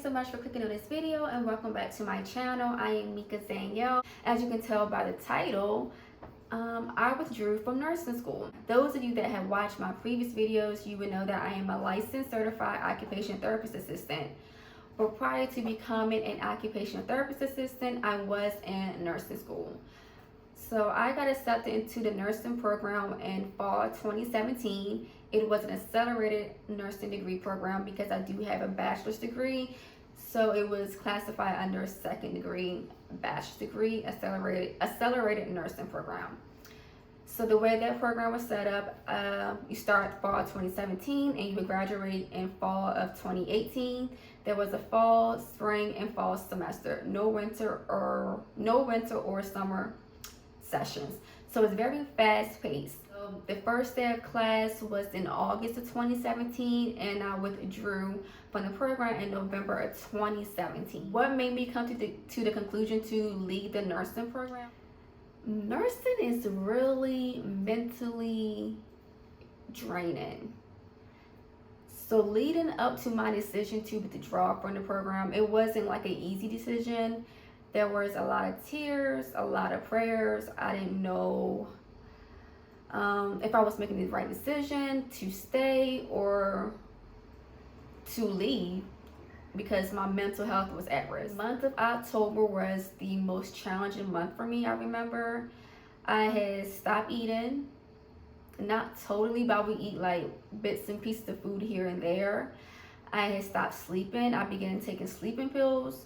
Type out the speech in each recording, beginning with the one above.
so much for clicking on this video and welcome back to my channel. I am Mika Danielle. As you can tell by the title, I withdrew from nursing school. Those of you that have watched my previous videos, you would know that I am a licensed certified occupational therapist assistant. But prior to becoming an occupational therapist assistant, I was in nursing school. So I got accepted into the nursing program in fall 2017. It was an accelerated nursing degree program because I do have a bachelor's degree. So it was classified under a second degree bachelor's degree accelerated nursing program. So the way that program was set up, you start fall 2017 and you would graduate in fall of 2018. There was a fall, spring, and fall semester. No winter or summer sessions. So it's very fast paced. So the first day of class was in August of 2017 and I withdrew from the program in November of 2017. What made me come to the conclusion to leave the nursing program? Nursing is really mentally draining. So leading up to my decision to withdraw from the program, it wasn't like an easy decision. There was a lot of tears, a lot of prayers. I didn't know if I was making the right decision to stay or to leave because my mental health was at risk. The month of October was the most challenging month for me, I remember. I had stopped eating, not totally, but I would eat like bits and pieces of food here and there. I had stopped sleeping. I began taking sleeping pills.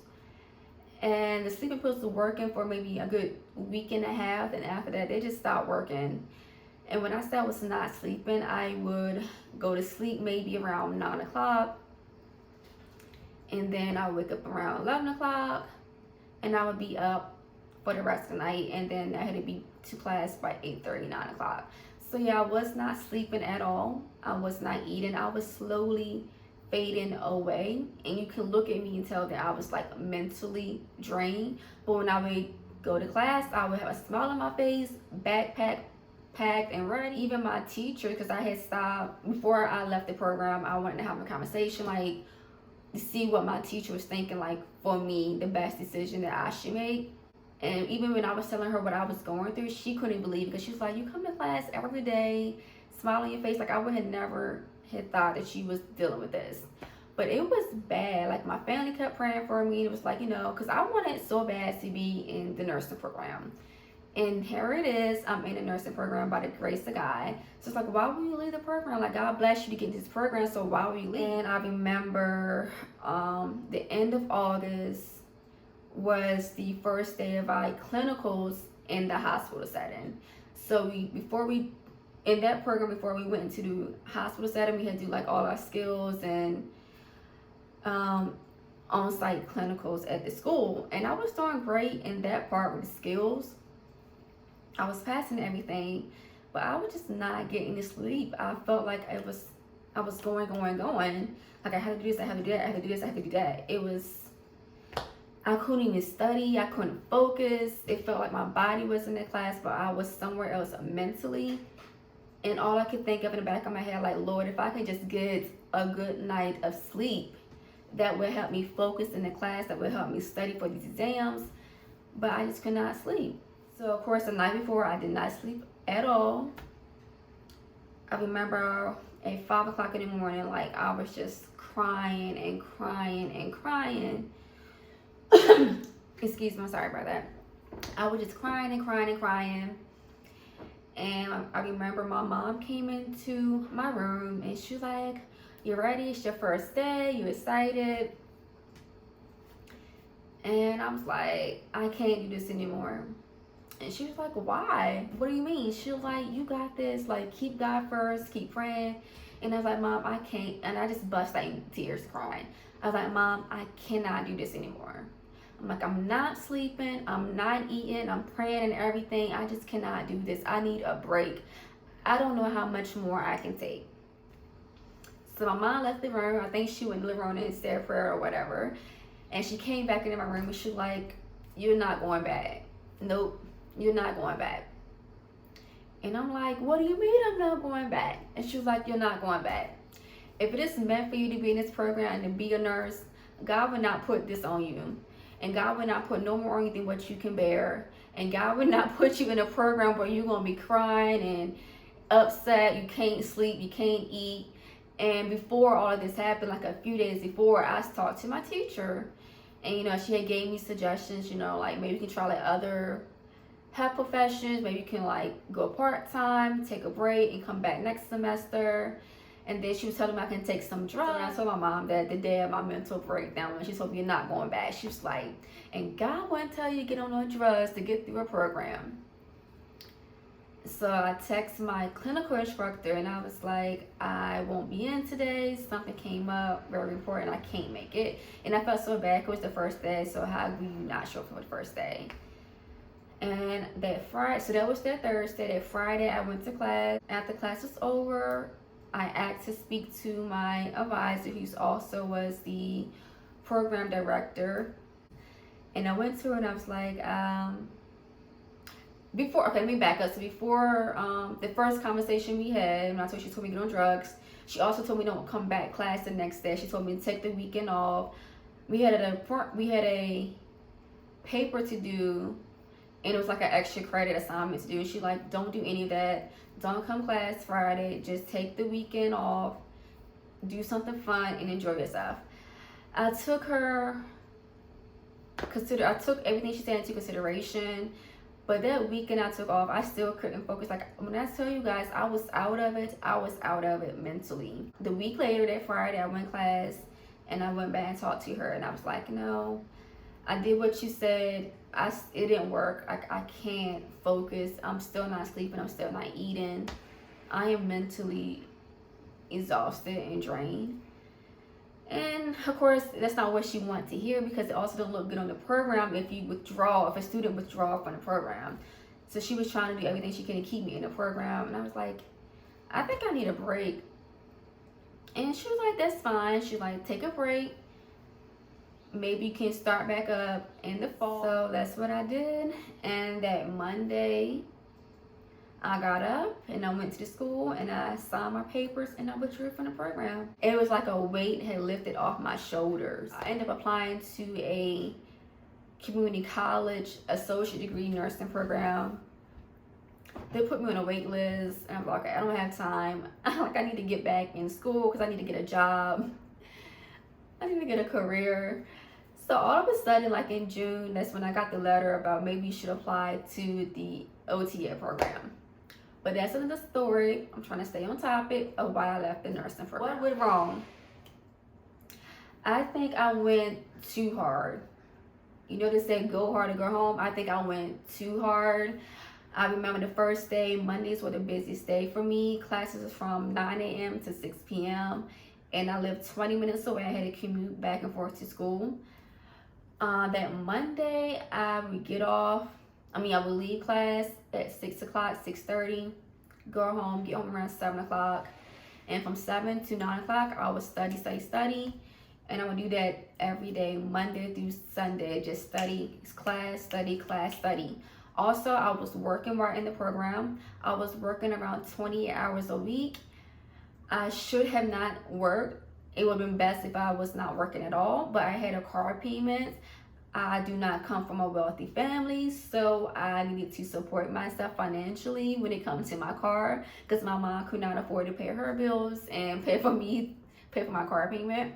And the sleeping pills were working for maybe a good week and a half, and after that they just stopped working. And when I said I was not sleeping, I would go to sleep maybe around 9 o'clock, and then I would wake up around 11 o'clock, and I would be up for the rest of the night, and then I had to be to class by 8:30, 9 o'clock. So yeah, I was not sleeping at all. I was not eating. I was slowly fading away, and you can look at me and tell that I was like mentally drained. But when I would go to class, I would have a smile on my face, backpack packed and ready. Even my teacher, because I had stopped before I left the program, I wanted to have a conversation, like to see what my teacher was thinking, like for me, the best decision that I should make. And even when I was telling her what I was going through, she couldn't believe it because she was like, you come to class every day, smile on your face. Like I would have never had thought that she was dealing with this. But it was bad. Like my family kept praying for me. It was like, because I wanted so bad to be in the nursing program. And here it is, I'm in the nursing program by the grace of God. So it's like, why would you leave the program? Like, God bless you to get into this program, so why would you leave? And I remember the end of August was the first day of our clinicals in the hospital setting. So before we went into the hospital setting, we had to do like all our skills and on-site clinicals at the school. And I was doing great in that part with the skills. I was passing everything, but I was just not getting to sleep. I felt like I was going. Like I had to do this, I had to do that, I had to do this, I had to do that. I couldn't even study, I couldn't focus. It felt like my body was in the class, but I was somewhere else mentally. And all I could think of in the back of my head, like, Lord, if I could just get a good night of sleep, that would help me focus in the class, that would help me study for these exams. But I just could not sleep. So of course the night before I did not sleep at all. I remember at 5 o'clock in the morning, like I was just crying and crying and crying. Excuse me, I'm sorry about that. I was just crying and crying and crying. And I remember my mom came into my room and she was like, you ready? It's your first day, you excited? And I was like, I can't do this anymore. And she was like, why? What do you mean? She was like, you got this. Like, keep God first. Keep praying. And I was like, Mom, I can't. And I just bust out in tears crying. I was like, Mom, I cannot do this anymore. I'm like, I'm not sleeping. I'm not eating. I'm praying and everything. I just cannot do this. I need a break. I don't know how much more I can take. So my mom left the room. I think she went to the room and said a prayer or whatever. And she came back into my room and she was like, you're not going back. Nope. You're not going back. And I'm like, what do you mean I'm not going back? And she was like, you're not going back. If it is meant for you to be in this program and to be a nurse, God would not put this on you. And God would not put no more on you than what you can bear. And God would not put you in a program where you're going to be crying and upset. You can't sleep. You can't eat. And before all of this happened, like a few days before, I talked to my teacher. And, she had gave me suggestions, like maybe you can try like other health professions. Maybe you can like go part-time, take a break, and come back next semester. And then she was telling me I can take some drugs. And I told my mom that the day of my mental breakdown, when she told me you're not going back, she was like, and God wouldn't tell you to get on those drugs to get through a program. So I texted my clinical instructor and I was like, I won't be in today. Something came up very important. I can't make it. And I felt so bad. It was the first day. So how will you not show up for the first day? And that Friday, so that was that Thursday. That Friday, I went to class. After class was over, I asked to speak to my advisor, who also was the program director. And I went to her and I was like, let me back up. So before the first conversation we had, and I told she told me to get on drugs, she also told me don't come back class the next day. She told me to take the weekend off. We had a paper to do, and it was like an extra credit assignment to do. She like, don't do any of that. Don't come class Friday. Just take the weekend off. Do something fun and enjoy yourself. I took everything she said into consideration. But that weekend I took off, I still couldn't focus. Like when I tell you guys, I was out of it mentally. The week later, that Friday, I went to class and I went back and talked to her. And I was like, no, I did what you said. It didn't work. I can't focus. I'm still not sleeping. I'm still not eating. I am mentally exhausted and drained. And of course, that's not what she wanted to hear, because it also don't look good on the program if a student withdraw from the program. So she was trying to do everything she can to keep me in the program. And I was like, I think I need a break. And she was like, that's fine. She like, take a break. Maybe you can start back up in the fall. So that's what I did. And that Monday, I got up and I went to the school and I signed my papers and I withdrew from the program. It was like a weight had lifted off my shoulders. I ended up applying to a community college associate degree nursing program. They put me on a wait list and I'm like, I don't have time. I need to get back in school because I need to get a job. I need to get a career. So all of a sudden, like in June, that's when I got the letter about maybe you should apply to the OTA program. But that's another story. I'm trying to stay on topic of why I left the nursing program. What went wrong? I think I went too hard. They said go hard or go home. I think I went too hard. I remember the first day, Mondays were the busiest day for me. Classes was from 9 a.m. to 6 p.m. And I lived 20 minutes away. I had to commute back and forth to school. That Monday, I would leave class at 6 o'clock, 6:30, go home, get home around 7 o'clock. And from 7 to 9 o'clock, I would study. And I would do that every day, Monday through Sunday, just study, class, study, class, study. Also, I was working right in the program. I was working around 20 hours a week. I should have not worked. It would have been best if I was not working at all, but I had a car payment. I do not come from a wealthy family, so I needed to support myself financially when it comes to my car, because my mom could not afford to pay her bills and pay for my car payment.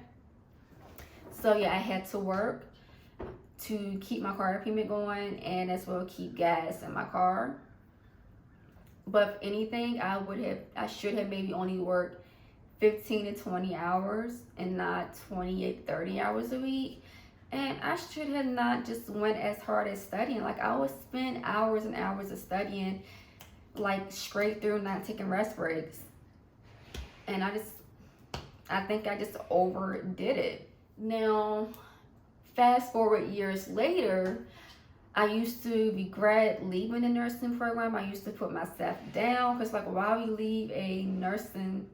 So yeah, I had to work to keep my car payment going and as well keep gas in my car. But if anything, I should have maybe only worked 15 to 20 hours and not 28, 30 hours a week. And I should have not just went as hard as studying. Like I would spend hours and hours of studying, like straight through, not taking rest breaks. And I think I just overdid it. Now, fast forward years later, I used to regret leaving the nursing program. I used to put myself down because like, why we leave nursing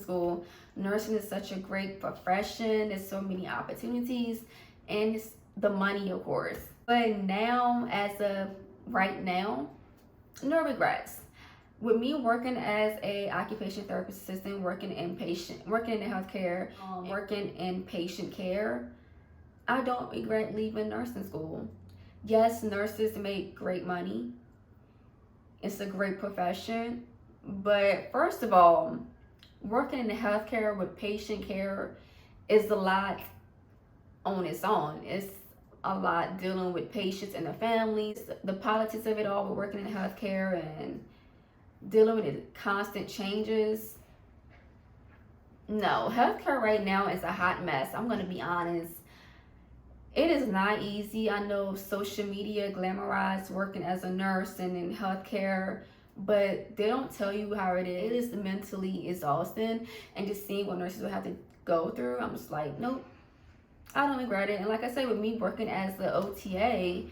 school? Nursing is such a great profession. There's so many opportunities and it's the money, of course. But now, as of right now, no regrets. with me working as a occupational therapist assistant, working in the healthcare, working in patient care, I don't regret leaving nursing school. Yes, nurses make great money. It's a great profession. But first of all, working in the healthcare with patient care is a lot on its own. It's a lot dealing with patients and their families, the politics of it all with working in healthcare and dealing with the constant changes. No, healthcare right now is a hot mess. I'm going to be honest. It is not easy. I know social media glamorized working as a nurse and in healthcare, but they don't tell you how it is. It is mentally exhausting, and just seeing what nurses will have to go through, I'm just like, nope, I don't regret it. And like I say, with me working as the OTA,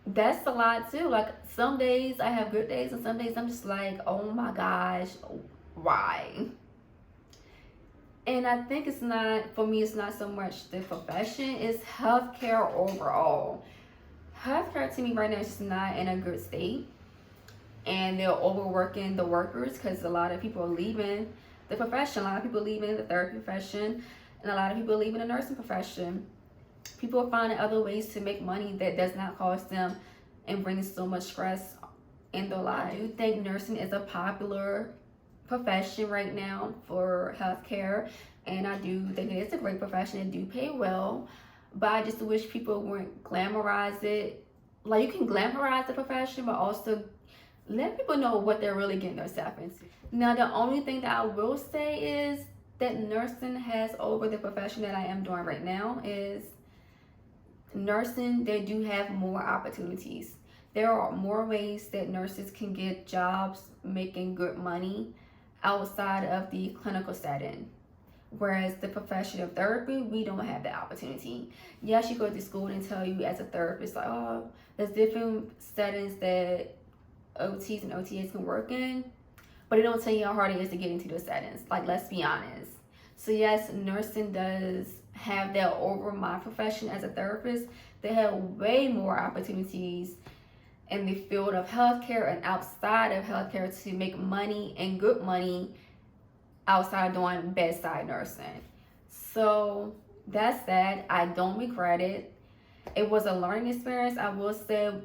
that's a lot too. Like some days I have good days, and some days I'm just like, oh my gosh, why? And I think it's not, for me, it's not so much the profession, it's healthcare overall. Healthcare to me right now is just not in a good state. And they're overworking the workers because a lot of people are leaving the profession. A lot of people are leaving the therapy profession, and a lot of people are leaving the nursing profession. People are finding other ways to make money that does not cost them and brings so much stress in their life. I do think nursing is a popular profession right now for healthcare, and I do think it's a great profession and do pay well, but I just wish people wouldn't glamorize it. Like, you can glamorize the profession, but also let people know what they're really getting themselves into. Now, the only thing that I will say is that nursing has over the profession that I am doing right now is nursing, they do have more opportunities. There are more ways that nurses can get jobs making good money outside of the clinical setting. Whereas the profession of therapy, we don't have that opportunity. Yes, you go to school and tell you as a therapist, like, oh, there's different settings that OTs and OTAs can work in, but it don't tell you how hard it is to get into those settings. Like, let's be honest. So yes, nursing does have that over my profession as a therapist. They have way more opportunities in the field of healthcare and outside of healthcare to make money and good money outside of doing bedside nursing. So that's that. I don't regret it. It was a learning experience. I will say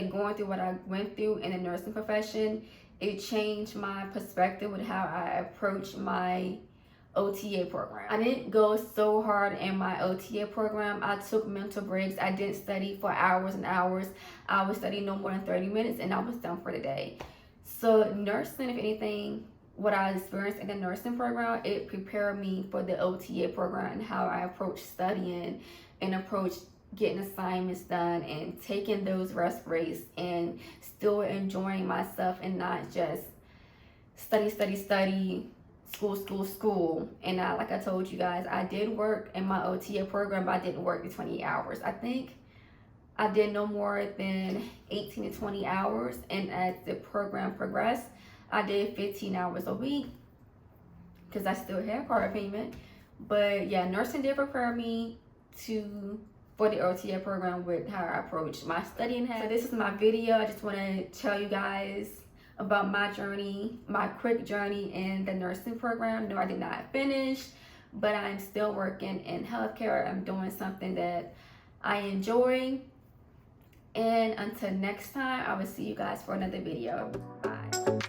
going through what I went through in the nursing profession, it changed my perspective with how I approach my OTA program. I didn't go so hard in my OTA program. I took mental breaks. I didn't study for hours and hours. I would study no more than 30 minutes and I was done for the day. So nursing, if anything, what I experienced in the nursing program, it prepared me for the OTA program and how I approach studying and approach getting assignments done and taking those rest breaks and still enjoying myself and not just study, school. And like I told you guys, I did work in my OTA program, but I didn't work the 20 hours. I think I did no more than 18 to 20 hours. And as the program progressed, I did 15 hours a week because I still had part payment. But yeah, nursing did prepare me for the OTA program with how I approach my studying. So this is my video. I just want to tell you guys about my journey, my quick journey in the nursing program. No, I did not finish, but I'm still working in healthcare. I'm doing something that I enjoy. And until next time, I will see you guys for another video. Bye.